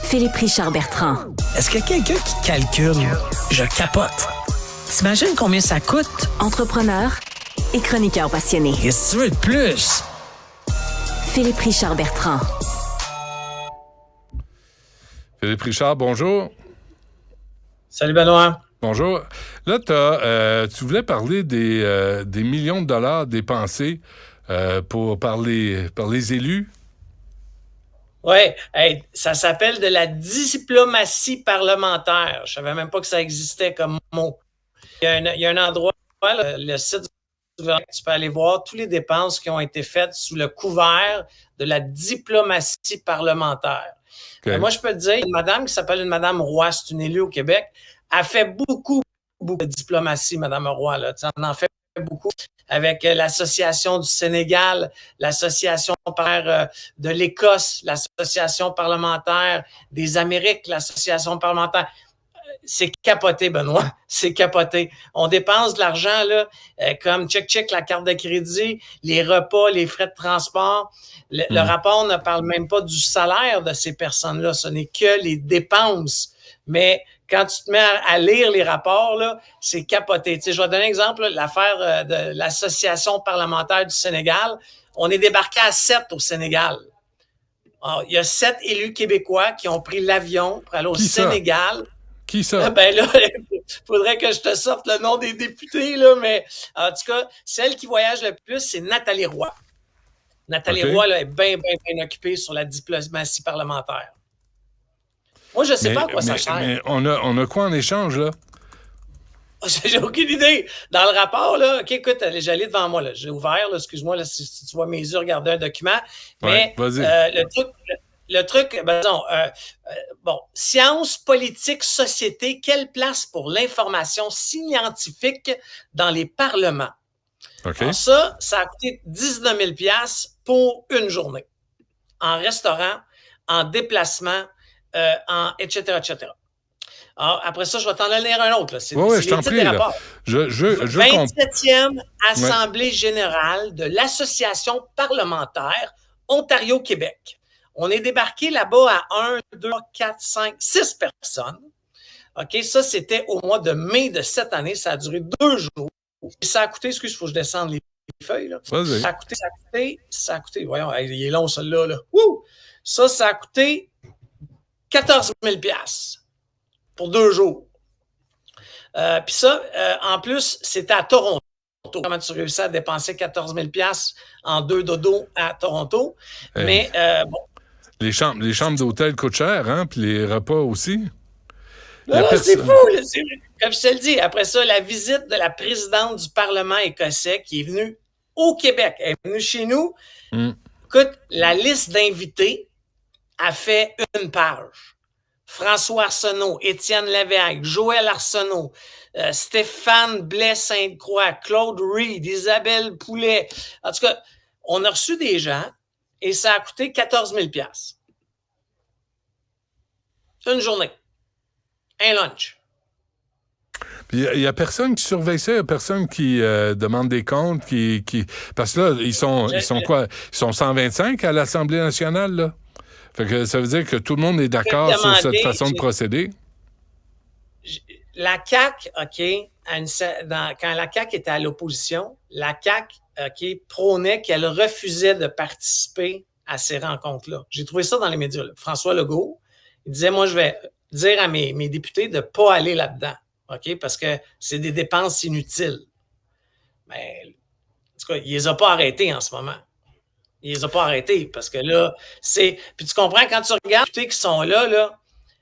Philippe Richard Bertrand. Est-ce qu'il y a quelqu'un qui calcule? Je capote. T'imagines combien ça coûte? Entrepreneur et chroniqueur passionné. Qu'est-ce que tu veux de plus? Philippe Richard Bertrand. Philippe Richard, bonjour. Salut Benoît. Bonjour. Là, tu voulais parler des millions de dollars dépensés par les élus. Oui, ça s'appelle de la diplomatie parlementaire. Je savais même pas que ça existait comme mot. Il y a un endroit, le site du gouvernement, tu peux aller voir toutes les dépenses qui ont été faites sous le couvert de la diplomatie parlementaire. Okay. Moi, je peux te dire, une madame qui s'appelle une madame Roy, c'est une élue au Québec, a fait beaucoup de diplomatie, madame Roy. Là. On en fait beaucoup avec l'Association du Sénégal, l'Association de l'Écosse, l'Association parlementaire des Amériques, l'Association parlementaire. C'est capoté, Benoît. C'est capoté. On dépense de l'argent, là, comme check la carte de crédit, les repas, les frais de transport. Le rapport ne parle même pas du salaire de ces personnes-là. Ce n'est que les dépenses. Mais quand tu te mets à lire les rapports, là, c'est capoté. Tu sais, je vais donner un exemple, là, l'affaire de l'Association parlementaire du Sénégal. On est débarqué à 7 au Sénégal. Alors, il y a 7 élus québécois qui ont pris l'avion pour aller au Sénégal. Qui ça? Ben là, il faudrait que je te sorte le nom des députés, là, mais en tout cas, celle qui voyage le plus, c'est Nathalie Roy. Nathalie Roy là, est bien occupée sur la diplomatie parlementaire. Moi, je ne sais pas à quoi ça sert. Mais on a quoi en échange, là? J'ai aucune idée. Dans le rapport, là, OK, écoute, j'allais devant moi, là. J'ai ouvert, là, excuse-moi, là, si tu vois mes yeux regarder un document. Mais le truc, sciences, politique, société, quelle place pour l'information scientifique dans les parlements? Okay. Alors ça a coûté 19 000 $ pour une journée. En restaurant, en déplacement, etc. Alors, après ça, je vais t'en donner un autre. Là. C'est je les t'en titres prie, des rapports. Je 27e Assemblée générale de l'Association parlementaire Ontario-Québec. On est débarqué là-bas à 1, 2, 4, 5, 6 personnes. OK, ça, c'était au mois de mai de cette année. Ça a duré 2 jours. Et ça a coûté, il faut que je descende les feuilles. Là. Vas-y. Ça a coûté, voyons, il est long, celui-là. Là. Wouh! Ça a coûté 14 000 $ pour 2 jours. Puis ça, en plus, c'était à Toronto. Comment tu réussis à dépenser 14 000 $ en 2 dodos à Toronto? Mais bon. Les chambres d'hôtel coûtent cher, hein? Puis les repas aussi. C'est fou! Là, comme je te le dis, après ça, la visite de la présidente du Parlement écossais qui est venue au Québec. Elle est venue chez nous. Écoute, la liste d'invités a fait 1 page. François Arsenault, Étienne Lévesque, Joël Arsenault, Stéphane Blais-Sainte-Croix, Claude Reed, Isabelle Poulet. En tout cas, on a reçu des gens et ça a coûté 14 000 $. Une journée. Un lunch. Puis il n'y a personne qui surveille ça, il n'y a personne qui demande des comptes, parce que là, ils sont quoi? Ils sont 125 à l'Assemblée nationale, là? Fait que ça veut dire que tout le monde est d'accord sur cette façon de procéder? La CAQ, OK, quand la CAQ était à l'opposition, la CAQ, OK, prônait qu'elle refusait de participer à ces rencontres-là. J'ai trouvé ça dans les médias. Là. François Legault, il disait, moi, je vais dire à mes députés de ne pas aller là-dedans, OK, parce que c'est des dépenses inutiles. Mais, en tout cas, il les a pas arrêtés en ce moment. Il les a pas arrêtés parce que là, c'est... Puis tu comprends, quand tu regardes les députés qui sont là,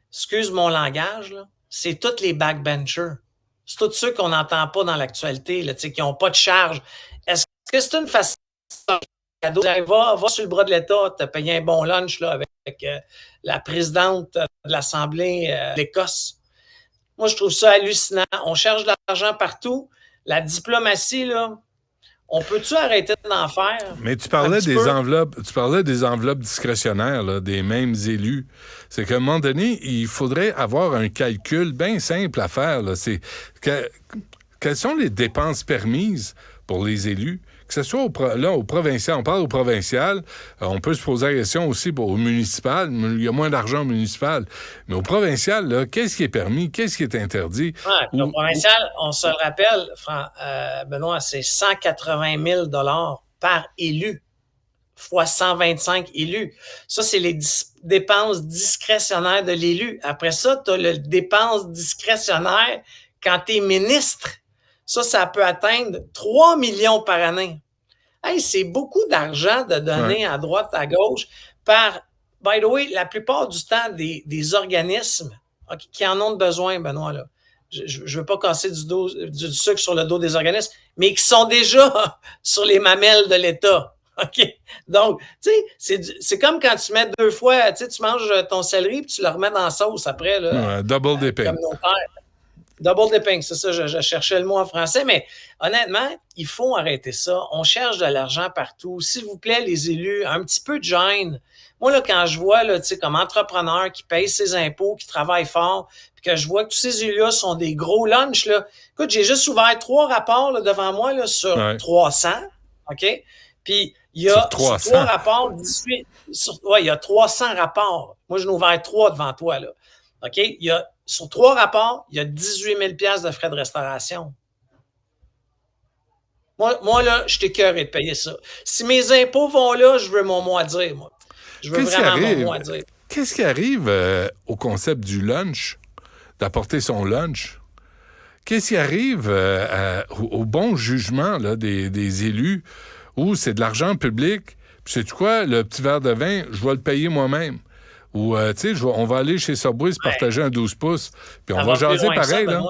excuse mon langage, là, c'est tous les backbenchers. C'est tous ceux qu'on n'entend pas dans l'actualité, là, qui n'ont pas de charge. Est-ce que c'est une façon cadeau? Va sur le bras de l'État, te payer un bon lunch là, avec la présidente de l'Assemblée de l'Écosse. Moi, je trouve ça hallucinant. On cherche de l'argent partout. La diplomatie, là, on peut-tu arrêter d'en faire? Mais tu parlais des enveloppes discrétionnaires, là, des mêmes élus. C'est qu'à un moment donné, il faudrait avoir un calcul bien simple à faire. Là. Quelles sont les dépenses permises pour les élus? que ce soit au provincial, on parle au provincial, on peut se poser la question aussi au municipal, il y a moins d'argent au municipal, mais au provincial, là, qu'est-ce qui est permis, qu'est-ce qui est interdit? Au provincial, on se le rappelle, Benoît, c'est 180 000 par élu, fois 125 élus. Ça, c'est les dépenses discrétionnaires de l'élu. Après ça, tu as les dépenses discrétionnaires quand tu es ministre. Ça peut atteindre 3 millions par année. Hey, c'est beaucoup d'argent de donner à droite, à gauche by the way, la plupart du temps, des organismes qui en ont besoin, Benoît, là. Je ne veux pas casser du sucre sur le dos des organismes, mais qui sont déjà sur les mamelles de l'État. OK? Donc, tu sais, c'est comme quand tu mets 2 fois, tu sais, tu manges ton céleri puis tu le remets dans la sauce après, là. Double dipping. Comme nos pères. Double dipping, c'est ça, je cherchais le mot en français, mais honnêtement, il faut arrêter ça. On cherche de l'argent partout. S'il vous plaît, les élus, un petit peu de gêne. Moi, là, quand je vois, là, tu sais, comme entrepreneur qui paye ses impôts, qui travaille fort, puis que je vois que tous ces élus-là sont des gros lunchs, là. Écoute, j'ai juste ouvert 3 rapports là, devant moi là, sur 300, OK? Puis, il y a sur 3 rapports, 18... il y a 300 rapports. Moi, j'en ai ouvert 3 devant toi, là. OK? Sur 3 rapports, il y a 18 000 $ de frais de restauration. Moi là, je t'écœurerais de payer ça. Si mes impôts vont là, je veux mon mot à dire, moi. Je veux vraiment mon mot à dire. Qu'est-ce qui arrive au concept du lunch, d'apporter son lunch? Qu'est-ce qui arrive au bon jugement là, des élus où c'est de l'argent public, puis sais-tu quoi, le petit verre de vin, je vais le payer moi-même. Ou, tu sais, on va aller chez Subway se partager un 12 pouces, puis on va jaser pareil, là.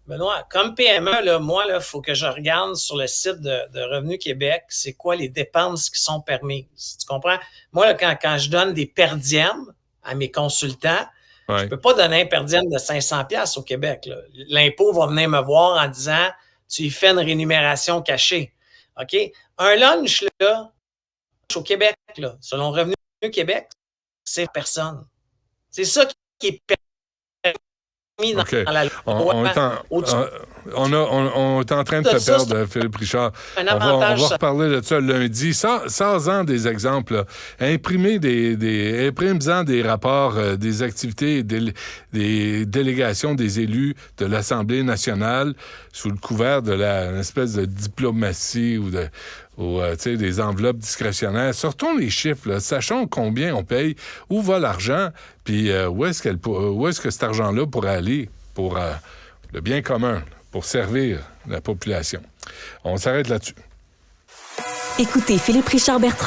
Benoît, comme PME, là, moi, il faut que je regarde sur le site de Revenu Québec, c'est quoi les dépenses qui sont permises. Tu comprends? Moi, là, quand je donne des per diem à mes consultants, je peux pas donner un per diem de 500$ au Québec, là. L'impôt va venir me voir en disant, tu y fais une rémunération cachée. OK? Un lunch, là, au Québec, là, selon Revenu Québec, c'est personne. C'est ça qui est permis dans la loi. On est en train de te perdre, Philippe Richard. On va reparler de ça lundi. Sors-en des exemples. Là. Imprime-en des rapports des activités des délégations des élus de l'Assemblée nationale sous le couvert de une espèce de diplomatie ou des enveloppes discrétionnaires. Sortons les chiffres, là. Sachons combien on paye, où va l'argent, puis où est-ce que cet argent-là pourrait aller pour le bien commun, pour servir la population. On s'arrête là-dessus. Écoutez Philippe Richard Bertrand.